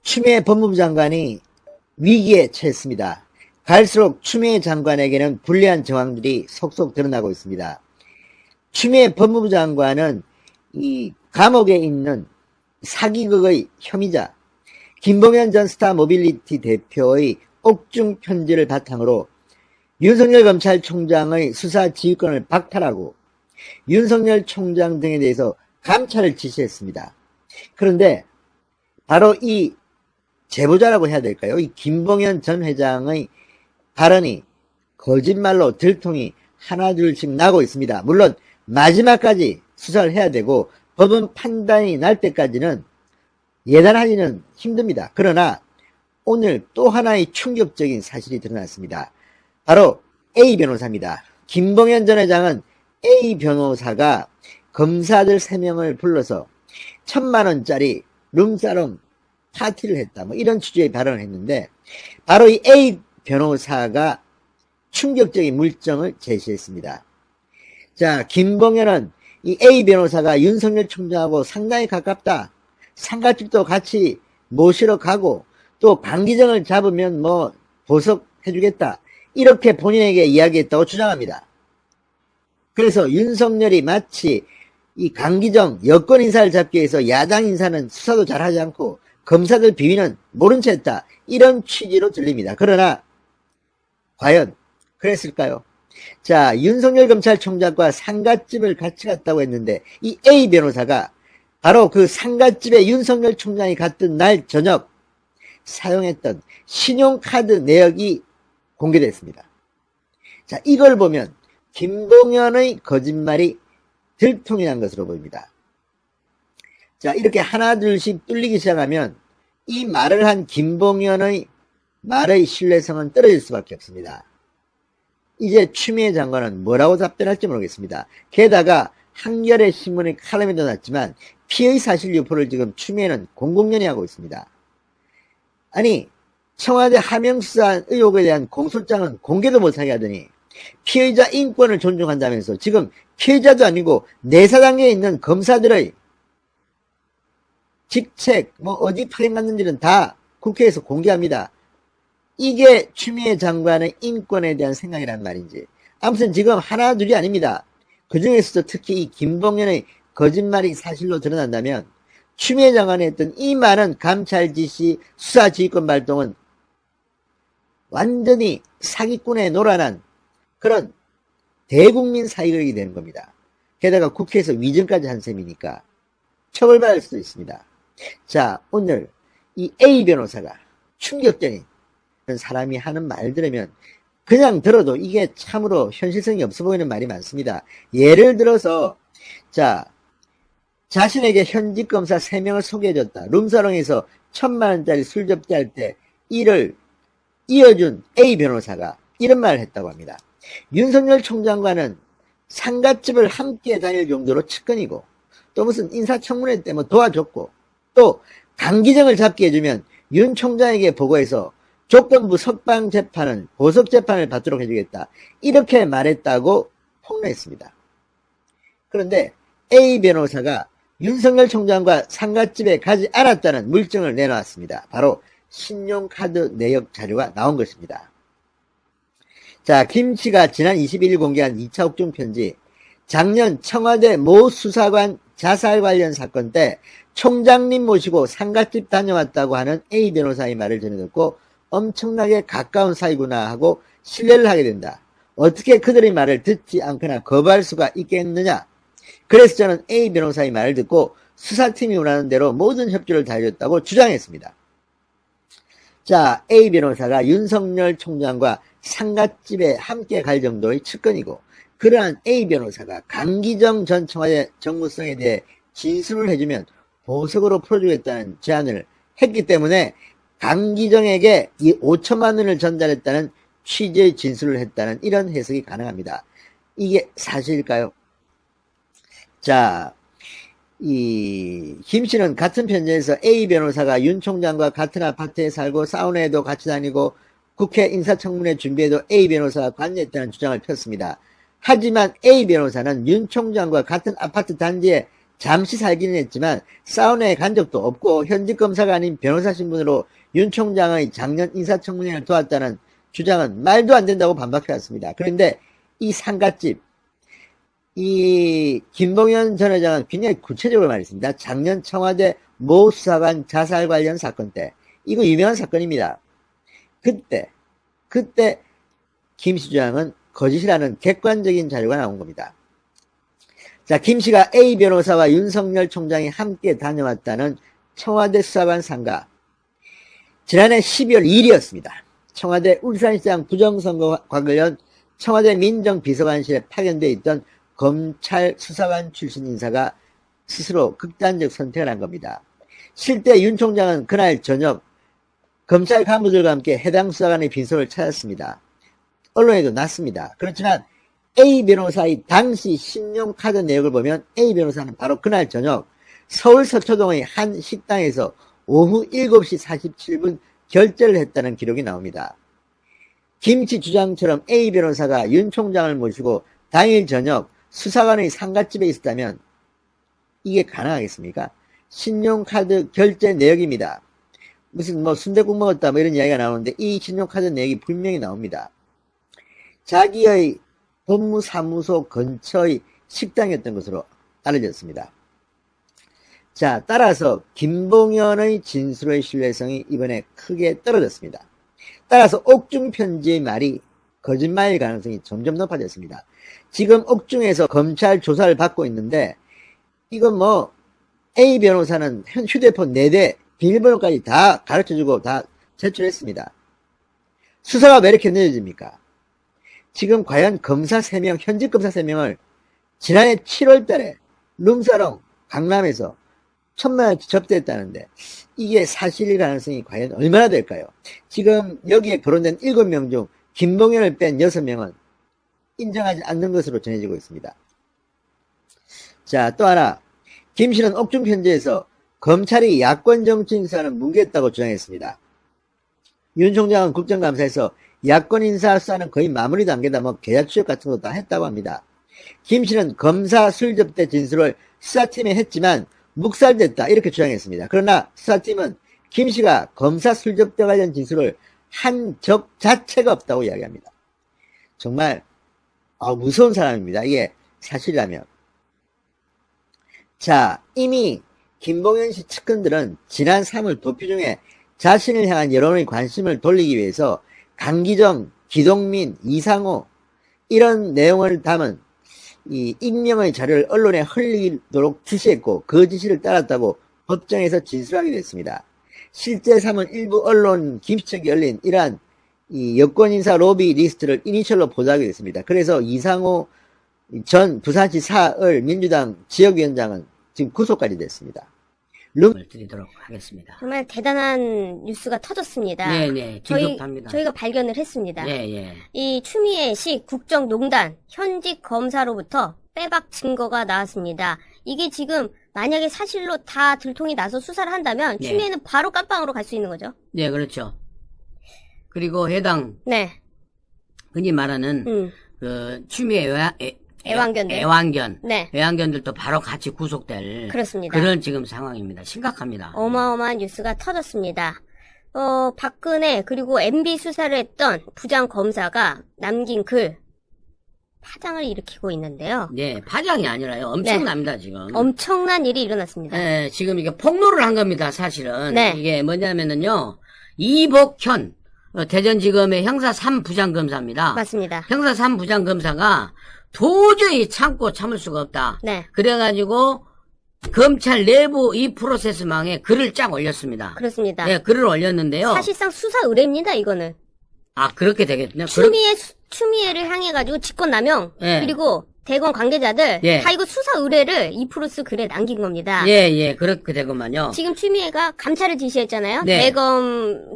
추미애 법무부 장관이 위기에 처했습니다. 갈수록 추미애 장관에게는 불리한 정황들이 속속 드러나고 있습니다. 추미애 법무부 장관은 이 감옥에 있는 사기극의 혐의자 김봉현 전 스타모빌리티 대표의 옥중 편지를 바탕으로 윤석열 검찰총장의 수사 지휘권을 박탈하고 윤석열 총장 등에 대해서 감찰을 지시했습니다. 그런데 바로 이 제보자라고 해야 될까요? 이 김봉현 전 회장의 발언이 거짓말로 들통이 하나둘씩 나고 있습니다. 물론 마지막까지 수사를 해야 되고 법원 판단이 날 때까지는 예단하기는 힘듭니다. 그러나 오늘 또 하나의 충격적인 사실이 드러났습니다. 바로 A 변호사입니다. 김봉현 전 회장은 A 변호사가 검사들 3명을 불러서 1000만원짜리 룸사롱 파티를 했다. 뭐 이런 취지의 발언을 했는데 바로 이 A 변호사가 충격적인 물증을 제시했습니다. 자, 김봉현은 이 A 변호사가 윤석열 총장하고 상당히 가깝다. 상가집도 같이 모시러 가고 또 강기정을 잡으면 뭐 보석해주겠다. 이렇게 본인에게 이야기했다고 주장합니다. 그래서 윤석열이 마치 이 강기정 여권 인사를 잡기 위해서 야당 인사는 수사도 잘하지 않고 검사들 비위는 모른 채 했다. 이런 취지로 들립니다. 그러나 과연 그랬을까요? 자, 윤석열 검찰총장과 상가집을 같이 갔다고 했는데 이 A 변호사가 바로 그 상가집에 윤석열 총장이 갔던 날 저녁 사용했던 신용카드 내역이 공개됐습니다. 자, 이걸 보면 김봉현의 거짓말이 들통이 난 것으로 보입니다. 자, 이렇게 하나둘씩 뚫리기 시작하면 이 말을 한 김봉현의 말의 신뢰성은 떨어질 수밖에 없습니다. 이제 추미애 장관은 뭐라고 답변할지 모르겠습니다. 게다가 한겨레 신문의 칼럼에도 났지만 피의 사실 유포를 지금 추미애는 공공연히하고 있습니다. 아니, 청와대 하명수사 의혹에 대한 공소장은 공개도 못하게 하더니 피의자 인권을 존중한다면서 지금 피의자도 아니고 내사 단계에 있는 검사들의 직책, 뭐 어디 파견 갔는지는 다 국회에서 공개합니다. 이게 추미애 장관의 인권에 대한 생각이란 말인지. 아무튼 지금 하나 둘이 아닙니다. 그 중에서도 특히 이 김봉현의 거짓말이 사실로 드러난다면 추미애 장관이 했던 이 많은 감찰 지시, 수사 지휘권 발동은 완전히 사기꾼에 놀아난 그런 대국민 사익이 되는 겁니다. 게다가 국회에서 위증까지 한 셈이니까 처벌받을 수도 있습니다. 자, 오늘 이 A 변호사가 충격적인 사람이 하는 말 들으면 그냥 들어도 이게 참으로 현실성이 없어 보이는 말이 많습니다. 예를 들어서 자, 자신에게 현직 검사 3명을 소개해줬다. 룸사롱에서 1000만원짜리 술 접대할 때 이를 이어준 A 변호사가 이런 말을 했다고 합니다. 윤석열 총장과는 상가집을 함께 다닐 정도로 측근이고 또 무슨 인사청문회 때 뭐 도와줬고 또 강기정을 잡게 해주면 윤 총장에게 보고해서 조건부 석방재판은 보석재판을 받도록 해주겠다. 이렇게 말했다고 폭로했습니다. 그런데 A 변호사가 윤석열 총장과 상가집에 가지 않았다는 물증을 내놓았습니다. 바로 신용카드 내역 자료가 나온 것입니다. 자, 김 씨가 지난 21일 공개한 2차 옥중 편지, 작년 청와대 모 수사관 자살 관련 사건 때 총장님 모시고 상가집 다녀왔다고 하는 A 변호사의 말을 전해듣고 엄청나게 가까운 사이구나 하고 신뢰를 하게 된다. 어떻게 그들의 말을 듣지 않거나 거부할 수가 있겠느냐. 그래서 저는 A 변호사의 말을 듣고 수사팀이 원하는 대로 모든 협조를 다해줬다고 주장했습니다. 자, A 변호사가 윤석열 총장과 상가집에 함께 갈 정도의 측근이고 그러한 A 변호사가 강기정 전 청와대 정무성에 대해 진술을 해주면 보석으로 풀어주겠다는 제안을 했기 때문에 강기정에게 이 5천만 원을 전달했다는 취지의 진술을 했다는 이런 해석이 가능합니다. 이게 사실일까요? 자, 이 김 씨는 같은 편지에서 A 변호사가 윤 총장과 같은 아파트에 살고 사우나에도 같이 다니고 국회 인사청문회 준비에도 A 변호사가 관여했다는 주장을 폈습니다. 하지만 A 변호사는 윤 총장과 같은 아파트 단지에 잠시 살기는 했지만 사우나에 간 적도 없고 현직 검사가 아닌 변호사 신분으로 윤 총장의 작년 인사청문회를 도왔다는 주장은 말도 안 된다고 반박해왔습니다. 그런데 이 상갓집, 이 김봉현 전 회장은 굉장히 구체적으로 말했습니다. 작년 청와대 모 수사관 자살 관련 사건 때, 이거 유명한 사건입니다. 그때 김씨 주장은 거짓이라는 객관적인 자료가 나온 겁니다. 자, 김씨가 A 변호사와 윤석열 총장이 함께 다녀왔다는 청와대 수사관 상가. 지난해 12월 2일이었습니다. 청와대 울산시장 부정선거 관련 청와대 민정비서관실에 파견되어 있던 검찰 수사관 출신 인사가 스스로 극단적 선택을 한 겁니다. 실제 윤 총장은 그날 저녁 검찰 간부들과 함께 해당 수사관의 빈소를 찾았습니다. 언론에도 났습니다. 그렇지만 A 변호사의 당시 신용카드 내역을 보면 A 변호사는 바로 그날 저녁 서울 서초동의 한 식당에서 오후 7시 47분 결제를 했다는 기록이 나옵니다. 김씨 주장처럼 A 변호사가 윤 총장을 모시고 당일 저녁 수사관의 상갓집에 있었다면 이게 가능하겠습니까? 신용카드 결제 내역입니다. 무슨 순댓국 먹었다 이런 이야기가 나오는데 이 신용카드 내역이 분명히 나옵니다. 자기의 법무사무소 근처의 식당이었던 것으로 알려졌습니다. 자, 따라서 김봉현의 진술의 신뢰성이 이번에 크게 떨어졌습니다. 따라서 옥중 편지의 말이 거짓말일 가능성이 점점 높아졌습니다. 지금 옥중에서 검찰 조사를 받고 있는데 이건 A 변호사는 휴대폰 4대 비밀번호까지 다 가르쳐주고 다 제출했습니다. 수사가 왜 이렇게 늦어집니까? 지금 과연 검사 3명, 현직 검사 3명을 지난해 7월 달에 룸사롱 강남에서 1,000만원치 접대했다는데 이게 사실일 가능성이 과연 얼마나 될까요? 지금 여기에 거론된 7명 중 김봉현을 뺀 6명은 인정하지 않는 것으로 전해지고 있습니다. 자, 또 하나. 김 씨는 옥중 편지에서 검찰이 야권 정치 인사는 뭉개했다고 주장했습니다. 윤 총장은 국정감사에서 야권 인사 수사는 거의 마무리 단계다 계좌 추적 같은 것도 다 했다고 합니다. 김 씨는 검사 술접대 진술을 수사팀에 했지만 묵살됐다 이렇게 주장했습니다. 그러나 수사팀은 김 씨가 검사 술접대 관련 진술을 한 적 자체가 없다고 이야기합니다. 정말 무서운 사람입니다. 이게 사실이라면. 자, 이미 김봉현 씨 측근들은 지난 3월 도표 중에 자신을 향한 여론의 관심을 돌리기 위해서 강기정, 기동민, 이상호 이런 내용을 담은 이 익명의 자료를 언론에 흘리도록 지시했고 그 지시를 따랐다고 법정에서 진술하기도 했습니다. 실제 3월 일부 언론 김씨측이 열린 이러한 이 여권 인사 로비 리스트를 이니셜로 보도하게 됐습니다. 그래서 이상호 전 부산시 사을 민주당 지역위원장은 지금 구속까지 됐습니다. 을 드리도록 하겠습니다. 정말 대단한 뉴스가 터졌습니다. 네네, 긴급합니다. 저희가 발견을 했습니다. 예. 이 추미애 씨 국정농단 현직 검사로부터 빼박 증거가 나왔습니다. 이게 지금 만약에 사실로 다 들통이 나서 수사를 한다면 네. 추미애는 바로 깜빵으로 갈 수 있는 거죠. 네, 그렇죠. 그리고 해당 네. 흔히 말하는 그 추미애 애완견들. 네. 애완견들도 바로 같이 구속될 그렇습니다. 그런 지금 상황입니다. 심각합니다. 어마어마한 뉴스가 터졌습니다. 박근혜 그리고 MB 수사를 했던 부장 검사가 남긴 글 파장을 일으키고 있는데요. 네, 파장이 아니라요. 엄청납니다, 지금. 엄청난 일이 일어났습니다. 네, 지금 이게 폭로를 한 겁니다, 사실은. 네. 이게 뭐냐면은요, 이복현, 대전지검의 형사 3부장검사입니다. 맞습니다. 형사 3부장검사가 도저히 참고 참을 수가 없다. 네. 그래가지고, 검찰 내부 이 프로세스망에 글을 쫙 올렸습니다. 그렇습니다. 네, 글을 올렸는데요. 사실상 수사 의뢰입니다, 이거는. 아, 그렇게 되겠네요. 추미애를 향해가지고 직권남용, 예. 그리고 대검 관계자들, 예. 다 이거 수사 의뢰를 이 프로스 글에 남긴 겁니다. 예, 그렇게 되구만요. 지금 추미애가 감찰을 지시했잖아요. 네.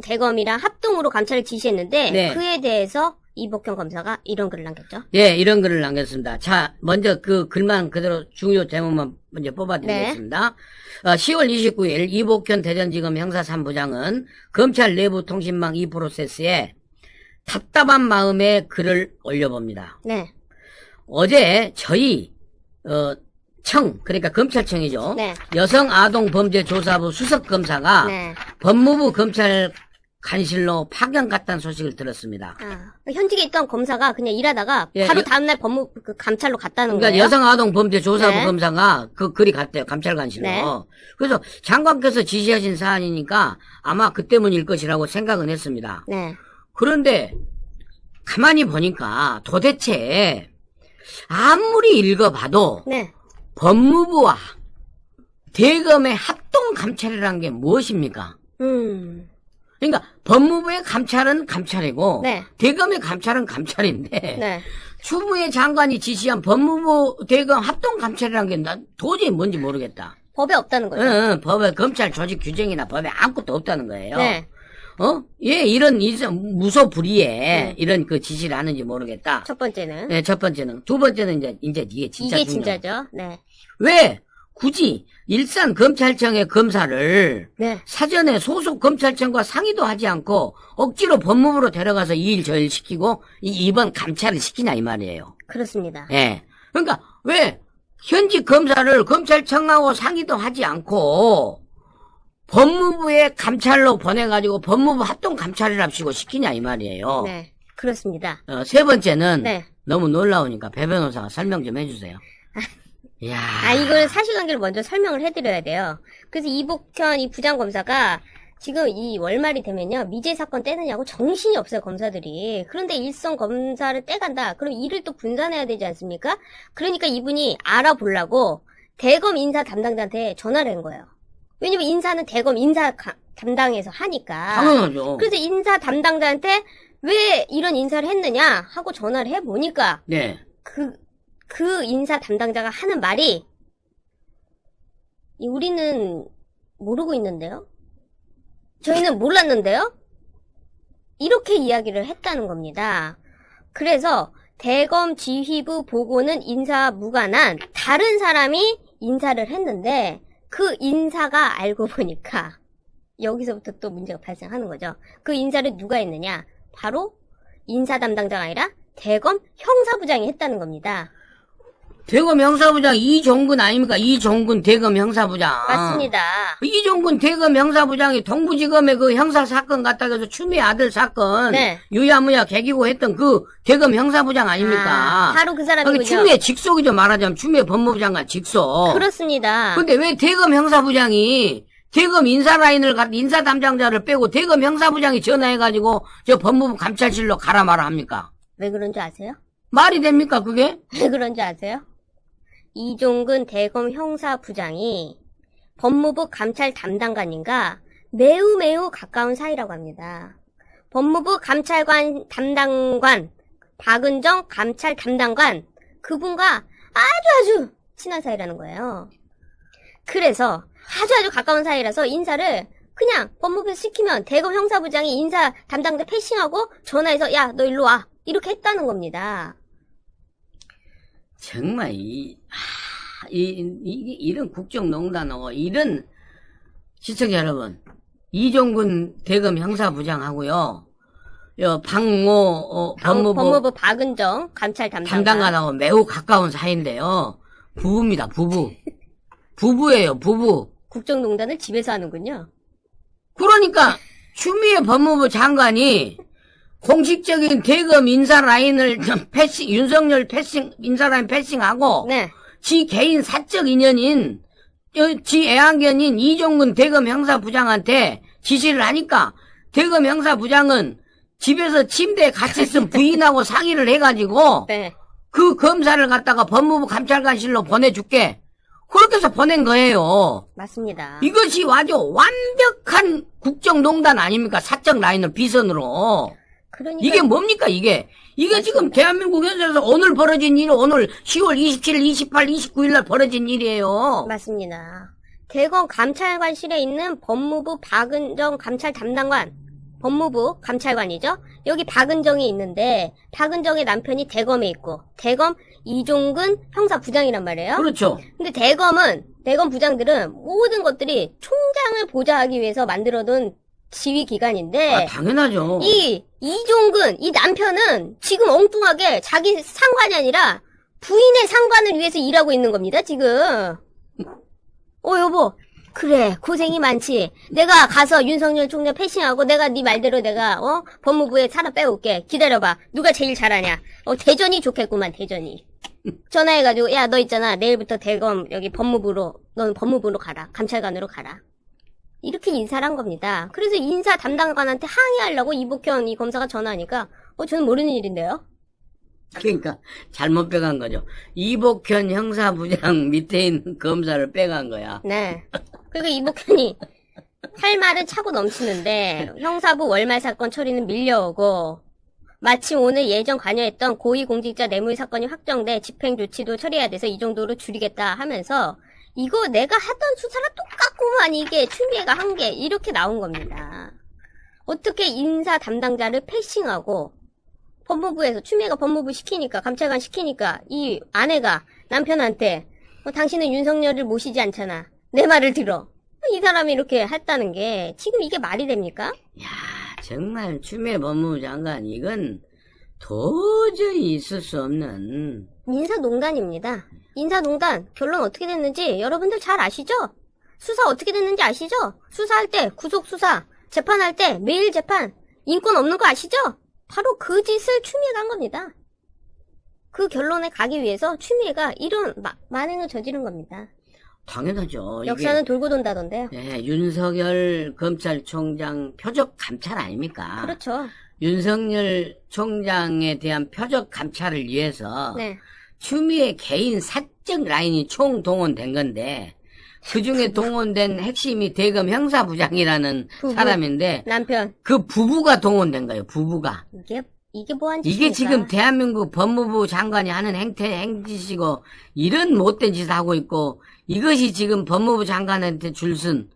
대검이랑 합동으로 감찰을 지시했는데, 네. 그에 대해서 이복현 검사가 이런 글을 남겼죠. 예, 이런 글을 남겼습니다. 자, 먼저 그 글만 그대로 중요 제목만 먼저 뽑아드리겠습니다. 10월 29일 이복현 대전지검 형사 3부장은 검찰 내부 통신망 이 프로세스에 답답한 마음에 글을 올려봅니다. 네. 어제 저희 그러니까 검찰청이죠. 네. 여성아동범죄조사부 수석검사가 네. 법무부 검찰간실로 파견 갔다는 소식을 들었습니다. 현직에 있던 검사가 그냥 일하다가 예, 바로 다음날 그 감찰로 갔다는 그러니까 거예요. 여성아동범죄조사부 네. 검사가 그리 갔대요. 감찰관실로. 네. 그래서 장관께서 지시하신 사안이니까 아마 그 때문일 것이라고 생각은 했습니다. 네. 그런데 가만히 보니까 도대체 아무리 읽어봐도 네. 법무부와 대검의 합동 감찰이라는 게 무엇입니까? 그러니까 법무부의 감찰은 감찰이고 네. 대검의 감찰은 감찰인데 네. 추미애 장관이 지시한 법무부 대검 합동 감찰이라는 게 난 도저히 뭔지 모르겠다. 법에 없다는 거죠. 응, 법에 검찰 조직 규정이나 법에 아무것도 없다는 거예요. 네. 예, 이런 무소불위에 이런 그 지시를 하는지 모르겠다. 첫 번째는. 네, 첫 번째는. 두 번째는 이제 이게 진짜 이게 중요해요. 진짜죠. 네. 왜 굳이 일산 검찰청의 검사를 네. 사전에 소속 검찰청과 상의도 하지 않고 억지로 법무부로 데려가서 이 일 저 일 시키고 이번 감찰을 시키냐 이 말이에요. 그렇습니다. 예. 그러니까 왜 현직 검사를 검찰청하고 상의도 하지 않고 법무부에 감찰로 보내가지고 법무부 합동 감찰이랍시고 시키냐 이 말이에요. 네. 그렇습니다. 세 번째는 네. 너무 놀라우니까 배 변호사가 설명 좀 해주세요. 이야. 이거는 사실관계를 먼저 설명을 해드려야 돼요. 그래서 이복현 이 부장검사가 지금 이 월말이 되면요, 미제 사건 떼느냐고 정신이 없어요, 검사들이. 그런데 일선 검사를 떼간다. 그럼 일을 또 분산해야 되지 않습니까? 그러니까 이분이 알아보려고 대검 인사 담당자한테 전화를 한 거예요. 왜냐면 인사는 대검 인사 담당에서 하니까. 당연하죠. 그래서 인사 담당자한테 왜 이런 인사를 했느냐 하고 전화를 해보니까 네. 그 인사 담당자가 하는 말이 우리는 모르고 있는데요? 저희는 몰랐는데요? 이렇게 이야기를 했다는 겁니다. 그래서 대검 지휘부 보고는 인사 무관한 다른 사람이 인사를 했는데 그 인사가 알고 보니까 여기서부터 또 문제가 발생하는 거죠. 그 인사를 누가 했느냐? 바로 인사 담당자가 아니라 대검 형사부장이 했다는 겁니다. 대검 형사부장 이종근 아닙니까? 이종근 대검 형사부장. 맞습니다. 이종근 대검 형사부장이 동부지검의 그 형사 사건 갖다가 해서 추미애 아들 사건 네. 유야무야 개기고 했던 그 대검 형사부장 아닙니까? 바로 그 사람이군요. 추미애 직속이죠. 말하자면 추미애 법무부 장관 직속. 그렇습니다. 근데 왜 대검 형사부장이 대검 인사 라인을 인사 담당자를 빼고 대검 형사부장이 전화해가지고 저 법무부 감찰실로 가라 마라 합니까? 왜 그런 줄 아세요? 말이 됩니까 그게? 왜 그런 줄 아세요? 이종근 대검 형사부장이 법무부 감찰 담당관인가 매우 가까운 사이라고 합니다. 법무부 감찰관 담당관 박은정 감찰 담당관 그분과 아주 친한 사이라는 거예요. 그래서 아주 가까운 사이라서 인사를 그냥 법무부에서 시키면 대검 형사부장이 인사 담당자 패싱하고 전화해서 야 너 일로 와 이렇게 했다는 겁니다. 정말 이런 국정농단하고 이런 시청자 여러분 이종근 대검 형사부장하고요 박모 법무부 박은정 감찰 담당관 담당관하고 매우 가까운 사이인데요. 부부입니다. 부부예요. 부부. 국정농단을 집에서 하는군요. 그러니까 추미애 법무부 장관이 공식적인 대검 인사 라인을 윤석열 인사 라인 패싱하고 네. 지 개인 사적 인연인 지 애완견인 이종근 대검 형사부장한테 지시를 하니까 대검 형사부장은 집에서 침대에 같이 쓴 부인하고 상의를 해가지고 네. 그 검사를 갖다가 법무부 감찰관실로 보내줄게 그렇게 해서 보낸 거예요. 맞습니다. 이것이 아주 완벽한 국정농단 아닙니까? 사적 라인을 비선으로. 그러니까 이게 뭡니까 이게? 이게 맞습니다. 지금 대한민국 현실에서 오늘 벌어진 일이 오늘 10월 27일, 28, 29일 날 벌어진 일이에요. 맞습니다. 대검 감찰관실에 있는 법무부 박은정 감찰 담당관 법무부 감찰관이죠. 여기 박은정이 있는데 박은정의 남편이 대검에 있고 대검 이종근 형사부장이란 말이에요. 그렇죠. 근데 대검 부장들은 모든 것들이 총장을 보좌하기 위해서 만들어둔 지휘기관인데 당연하죠. 이 이종근 이 남편은 지금 엉뚱하게 자기 상관이 아니라 부인의 상관을 위해서 일하고 있는 겁니다, 지금. 여보. 그래, 고생이 많지. 내가 가서 윤석열 총장 패싱하고 내가 네 말대로 내가, 법무부에 사람 빼올게. 기다려봐. 누가 제일 잘하냐. 대전이 좋겠구만, 대전이. 전화해가지고, 야, 너 있잖아. 내일부터 대검, 여기 넌 법무부로 가라. 감찰관으로 가라. 이렇게 인사를 한 겁니다. 그래서 인사 담당관한테 항의하려고 이복현 이 검사가 전화하니까, 저는 모르는 일인데요. 그러니까 잘못 빼간 거죠. 이복현 형사부장 밑에 있는 검사를 빼간 거야. 네. 그리고 이복현이 할 말은 차고 넘치는데 형사부 월말 사건 처리는 밀려오고 마침 오늘 예전 관여했던 고위공직자 뇌물 사건이 확정돼 집행조치도 처리해야 돼서 이 정도로 줄이겠다 하면서 이거 내가 하던 수사랑 똑같구만 이게 추미애가 한 게 이렇게 나온 겁니다. 어떻게 인사 담당자를 패싱하고 법무부에서 추미애가 법무부 시키니까 감찰관 시키니까 이 아내가 남편한테 당신은 윤석열을 모시지 않잖아. 내 말을 들어. 이 사람이 이렇게 했다는 게 지금 이게 말이 됩니까? 야, 정말 추미애 법무부 장관 이건 도저히 있을 수 없는 인사농단입니다. 인사농단 결론 어떻게 됐는지 여러분들 잘 아시죠? 수사 어떻게 됐는지 아시죠? 수사할 때 구속수사, 재판할 때 매일 재판, 인권 없는 거 아시죠? 바로 그 짓을 추미애가 한 겁니다. 그 결론에 가기 위해서 추미애가 이런 만행을 저지른 겁니다. 당연하죠. 역사는 돌고 돈다던데요. 네, 윤석열 검찰총장 표적 감찰 아닙니까? 그렇죠. 윤석열 총장에 대한 표적 감찰을 위해서 네. 추미애 개인 사적 라인이 총동원된 건데 그 중에 동원된 핵심이 대검 형사부장이라는 부부. 사람인데 남편. 그 부부가 동원된 거예요. 부부가. 이게 뭐한 짓입니까? 이게 지금 대한민국 법무부 장관이 하는 행짓이고 이런 못된 짓을 하고 있고 이것이 지금 법무부 장관한테 줄선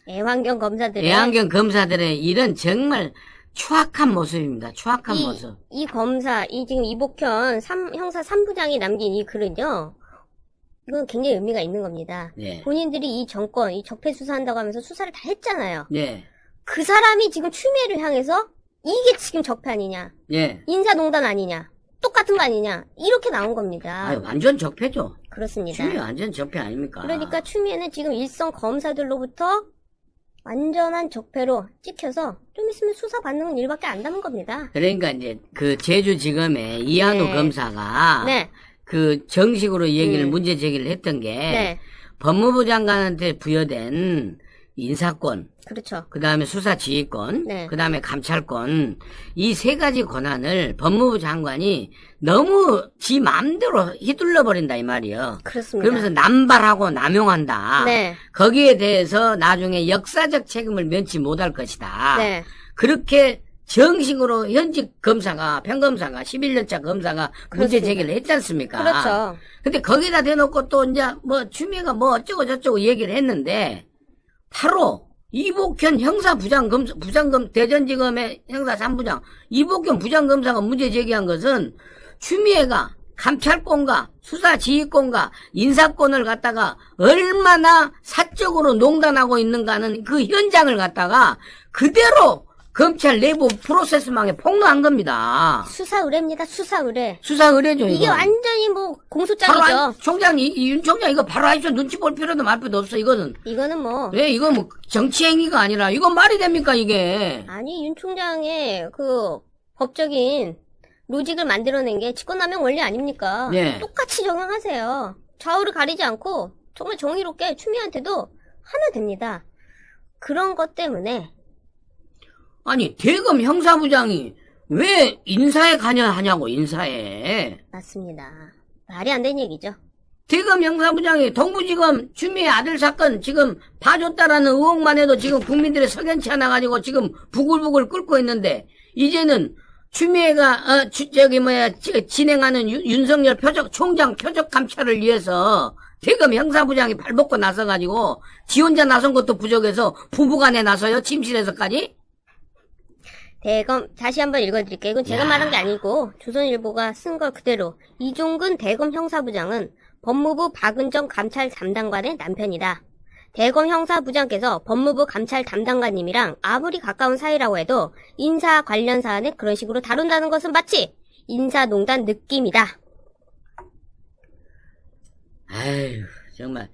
애완견 검사들의 애완견 검사들의 이런 정말 추악한 모습입니다. 추악한 모습. 이 검사, 지금 이복현 형사 3부장이 남긴 이 글은요. 이건 굉장히 의미가 있는 겁니다. 네. 본인들이 이 정권, 이 적폐 수사한다고 하면서 수사를 다 했잖아요. 네. 그 사람이 지금 추미애를 향해서 이게 지금 적폐 아니냐. 예. 인사농단 아니냐. 똑같은 거 아니냐. 이렇게 나온 겁니다. 아니, 완전 적폐죠. 그렇습니다. 추미애 완전 적폐 아닙니까? 그러니까 추미애는 지금 일선 검사들로부터 완전한 적폐로 찍혀서 좀 있으면 수사 받는 건 일밖에 안 남은 겁니다. 그러니까 이제 그 제주지검의 이한우 네. 검사가 네. 그 정식으로 얘기를 문제 제기를 했던 게 네. 법무부 장관한테 부여된 인사권, 그렇죠. 그 다음에 수사지휘권, 네. 그 다음에 감찰권, 이 세 가지 권한을 법무부 장관이 너무 지 마음대로 휘둘러 버린다 이 말이에요. 그렇습니다. 그러면서 남발하고 남용한다. 네. 거기에 대해서 나중에 역사적 책임을 면치 못할 것이다. 네. 그렇게 정식으로 현직 검사가, 평검사가, 11년차 검사가 문제 그렇습니다. 제기를 했지 않습니까? 그렇죠. 근데 거기다 대놓고 또 이제 추미애가 어쩌고 저쩌고 얘기를 했는데, 바로 이복현 부장검, 대전지검의 형사 3부장, 이복현 부장검사가 문제 제기한 것은 추미애가 감찰권과 수사지휘권과 인사권을 갖다가 얼마나 사적으로 농단하고 있는가는 그 현장을 갖다가 그대로 검찰 내부 프로세스망에 폭로한 겁니다. 수사 의뢰입니다. 수사 의뢰. 수사 의뢰죠, 이게 이거. 완전히 공소장이죠. 총장, 윤 총장 이거 바로 하십시오. 눈치 볼 필요도 말 필요도 없어, 이거는. 이거는 왜, 이거 정치 행위가 아니라, 이건 말이 됩니까, 이게? 아니, 윤 총장의 그 법적인 로직을 만들어낸 게 직권남용 원리 아닙니까? 네. 똑같이 적용하세요. 좌우를 가리지 않고 정말 정의롭게 추미애한테도 하면 됩니다. 그런 것 때문에 아니, 대검 형사부장이 왜 인사에 관여하냐고, 인사에. 맞습니다. 말이 안 되는 얘기죠. 대검 형사부장이 동부지검 추미애 아들 사건 지금 봐줬다라는 의혹만 해도 지금 국민들의 석연치 않아가지고 지금 부글부글 끓고 있는데, 이제는 추미애가, 진행하는 윤석열 총장 표적 감찰을 위해서 대검 형사부장이 발벗고 나서가지고, 지 혼자 나선 것도 부족해서 부부간에 나서요, 침실에서까지? 대검 다시 한번 읽어드릴게요. 이건 제가 말한 게 아니고 조선일보가 쓴 걸 그대로. 이종근 대검 형사부장은 법무부 박은정 감찰 담당관의 남편이다. 대검 형사부장께서 법무부 감찰 담당관님이랑 아무리 가까운 사이라고 해도 인사 관련 사안을 그런 식으로 다룬다는 것은 마치 인사농단 느낌이다. 아유, 정말.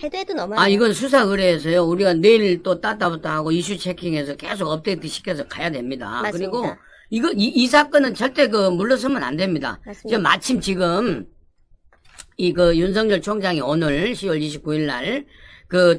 해도 넘어요. 아, 이건 수사 의뢰해서요. 우리가 내일 또 따따부터 하고 이슈 체킹해서 계속 업데이트 시켜서 가야 됩니다. 맞습니다. 그리고 이 사건은 절대 물러서면 안 됩니다. 맞습니다. 마침 지금 윤석열 총장이 오늘 10월 29일 날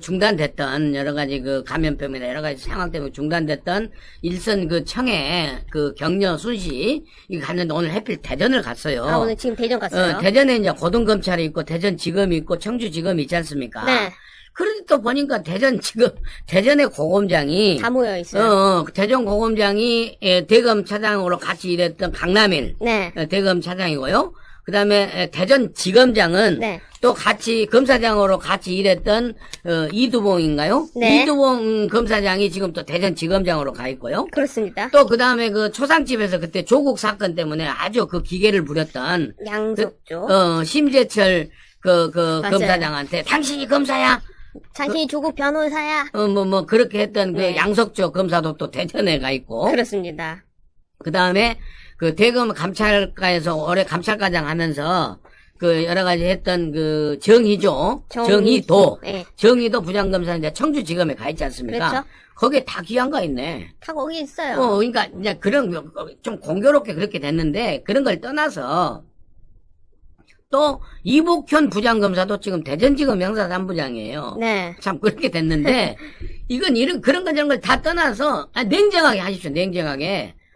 중단됐던 여러 가지 감염병이나 여러 가지 상황 때문에 중단됐던 일선 청해 격려 순시 이거 갔는데 오늘 하필 대전을 갔어요. 아, 오늘 지금 대전 갔어요. 대전에 이제 고등검찰이 있고 대전지검이 있고 청주지검이 있지 않습니까? 네. 그런데 또 보니까 대전의 고검장이 다 모여 있어요. 대전 고검장이 대검 차장으로 같이 일했던 강남일 네. 대검 차장이고요. 그다음에 대전 지검장은 네. 또 같이 검사장으로 같이 일했던 이두봉인가요? 네. 이두봉 검사장이 지금 또 대전 지검장으로 가 있고요. 그렇습니다. 또 그다음에 초상집에서 그때 조국 사건 때문에 아주 기계를 부렸던 양석조. 심재철 맞아요. 검사장한테 당신이 검사야? 자신이 조국 변호사야. 그렇게 했던 네. 양석조 검사도 또 대전에 가 있고. 그렇습니다. 그다음에 대검 감찰과에서 올해 감찰과장 하면서 여러 가지 했던 정희도 네. 정희도 부장검사인데 청주지검에 가 있지 않습니까? 그렇죠. 거기에 다 기한가 있네. 다 거기 있어요. 그러니까 이제 그런 좀 공교롭게 그렇게 됐는데 그런 걸 떠나서 또 이복현 부장검사도 지금 대전지검 형사 3부장이에요. 네. 참 그렇게 됐는데 이건 그런 거 저런 걸 다 떠나서 냉정하게 하십시오.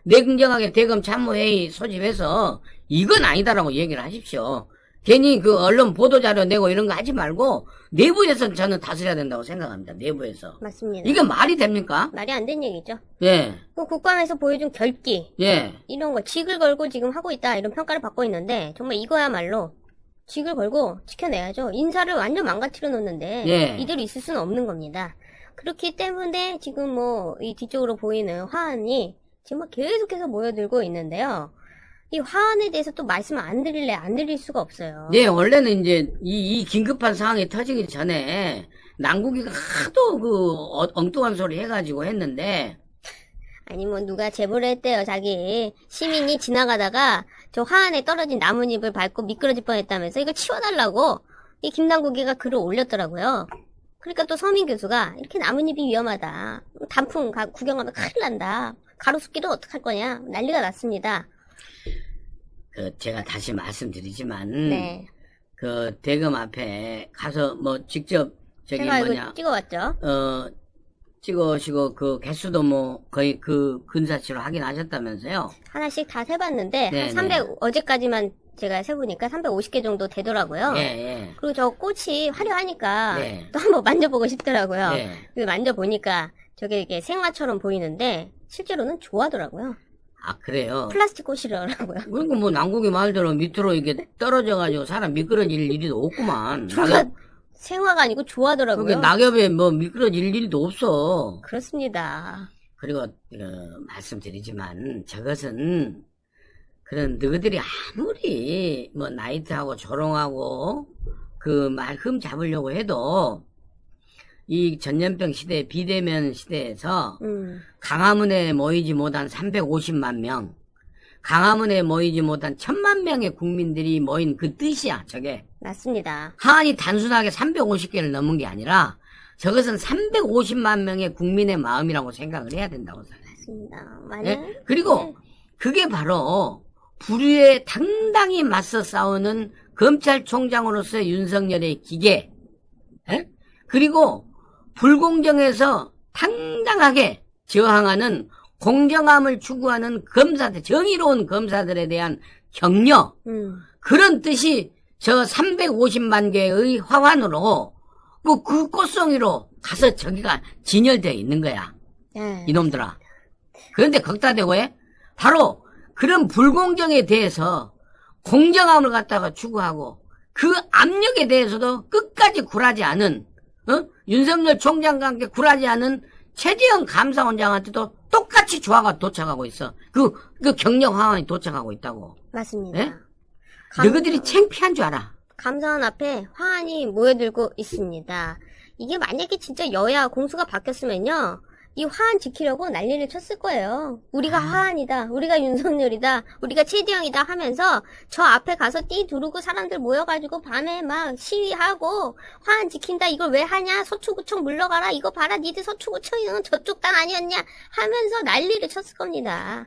냉정하게 대검 참모회의 소집해서 이건 아니다라고 얘기를 하십시오. 괜히 언론 보도자료 내고 이런 거 하지 말고 내부에서 저는 다스려야 된다고 생각합니다. 내부에서. 맞습니다. 이게 말이 됩니까? 말이 안 되는 얘기죠. 예. 국감에서 보여준 결기. 예. 이런 거 직을 걸고 지금 하고 있다. 이런 평가를 받고 있는데 정말 이거야말로 직을 걸고 지켜내야죠. 인사를 완전 망가뜨려 놓는데 예. 이대로 있을 수는 없는 겁니다. 그렇기 때문에 지금 이 뒤쪽으로 보이는 화환이 지금 계속해서 모여들고 있는데요. 이 화환에 대해서 또 말씀을 안 드릴 수가 없어요. 예, 원래는 이제 이 긴급한 상황이 터지기 전에 남국이가 하도 엉뚱한 소리 해가지고 했는데 아니 누가 제보를 했대요. 자기 시민이 지나가다가 저 화환에 떨어진 나뭇잎을 밟고 미끄러질 뻔했다면서 이거 치워달라고 이 김남국이가 글을 올렸더라고요. 그러니까 또 서민 교수가 이렇게 나뭇잎이 위험하다. 단풍 구경하면 큰일 난다. 가로수길은 어떡할 거냐. 난리가 났습니다. 제가 다시 말씀드리지만 네. 대검 앞에 가서 직접 제가 이거 찍어왔죠. 찍으시고 개수도 거의 근사치로 확인하셨다면서요? 하나씩 다 세봤는데 네, 한 300 어제까지만 제가 세보니까 350개 정도 되더라고요. 예, 예. 그리고 저 꽃이 화려하니까 네. 또 한번 만져보고 싶더라고요. 네. 만져보니까 저게 이렇게 생화처럼 보이는데 실제로는 좋아하더라고요. 아, 그래요? 플라스틱 꽃이더라고요. 그러니까 남국이 말대로 밑으로 이게 떨어져가지고 사람 미끄러질 일이 없구만. 생화가 아니고 좋아하더라고요. 그게 낙엽에 미끄러질 일도 없어. 그렇습니다. 그리고 말씀드리지만 저것은 너희들이 아무리 나이트하고 조롱하고 말 흠 잡으려고 해도 이 전염병 시대, 비대면 시대에서 강화문에 모이지 못한 350만 명, 강화문에 모이지 못한 1000만 명의 국민들이 모인 그 뜻이야, 저게. 맞습니다. 하안이 단순하게 350개를 넘은 게 아니라 저것은 350만 명의 국민의 마음이라고 생각을 해야 된다고 생각합니다. 맞습니다. 네? 그리고 그게 바로 불의에 당당히 맞서 싸우는 검찰총장으로서의 윤석열의 기계, 에? 그리고 불공정에서 당당하게 저항하는 공정함을 추구하는 검사들, 정의로운 검사들에 대한 격려, 그런 뜻이 저 350만 개의 화환으로 그 꽃송이로 가서 저기가 진열되어 있는 거야. 네. 이놈들아. 그런데 거기다 대고 해? 바로 그런 불공정에 대해서 공정함을 갖다가 추구하고 그 압력에 대해서도 끝까지 굴하지 않은 윤석열 총장과 함께 굴하지 않은 최재형 감사원장한테도 똑같이 조화가 도착하고 있어. 그 격려 화환이 도착하고 있다고. 맞습니다. 네? 너희들이 창피한 줄 알아. 감사원 앞에 화환이 모여들고 있습니다. 이게 만약에 진짜 여야 공수가 바뀌었으면요. 이 화한 지키려고 난리를 쳤을 거예요. 우리가 화한이다, 우리가 윤석열이다, 우리가 최재형이다 하면서 저 앞에 가서 띠 두르고 사람들 모여가지고 밤에 막 시위하고 화한 지킨다, 이걸 왜 하냐, 서초구청 물러가라, 이거 봐라, 니들 서초구청은 저쪽 땅 아니었냐 하면서 난리를 쳤을 겁니다.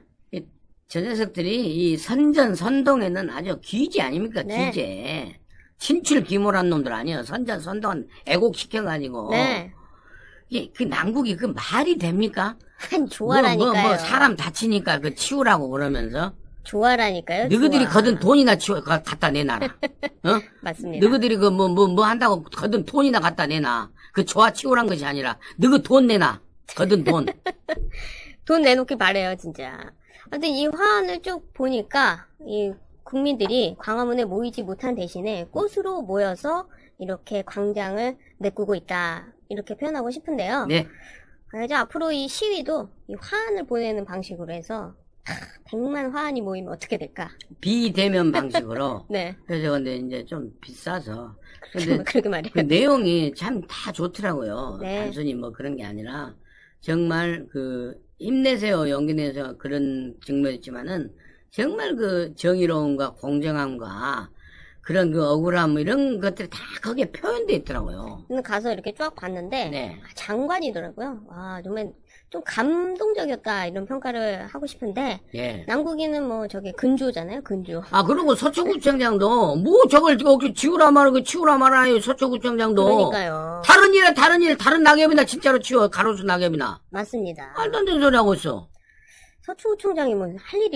저 녀석들이 이 선전선동에는 아주 귀지 아닙니까? 네. 귀재. 친출 기모란 놈들 아니에요. 선전선동 애곡시켜가지고. 네. 이게 그 남국이 그 말이 됩니까? 한 좋아라니까요. 뭐 사람 다치니까 그 치우라고 그러면서. 좋아라니까요. 너희들이 좋아. 거둔 돈이나 갖다 내놔라. 어? 맞습니다. 너희들이 그 뭐 한다고 거둔 돈이나 갖다 내놔. 그 좋아 치우란 것이 아니라 너희 돈 내놔. 거둔 돈. 돈 내놓길 바래요, 진짜. 근데 이 화환을 쭉 보니까 이 국민들이 광화문에 모이지 못한 대신에 꽃으로 모여서 이렇게 광장을 메꾸고 있다. 이렇게 표현하고 싶은데요. 네. 그래서 앞으로 이 시위도 이 화환을 보내는 방식으로 해서 100만 화환이 모이면 어떻게 될까? 비대면 방식으로. 네. 그래서 근데 이제 좀 비싸서. 근데 그러게 말이에요. 그 내용이 참 다 좋더라고요. 네. 단순히 뭐 그런 게 아니라 정말 그 힘내세요, 용기 내세요 그런 측면이 있지만은 정말 그 정의로움과 공정함과 그런 그 억울함 이런 것들이 다 거기에 표현돼 있더라고요. 오늘 가서 이렇게 쫙 봤는데 네. 장관이더라고요. 와, 정말 좀 감동적이었다 이런 평가를 하고 싶은데 예. 남국이는 뭐 저기 근조잖아요, 근조. 아 그리고 서초구청장도 뭐 저걸 여기 치우라 말고 치우라 말아요. 서초구청장도 그러니까요. 다른 일 다른 낙엽이나 진짜로 치워 가로수 낙엽이나 맞습니다. 말도 안 되는 소리 하고 있어. 서초구청장이 뭐 할 일이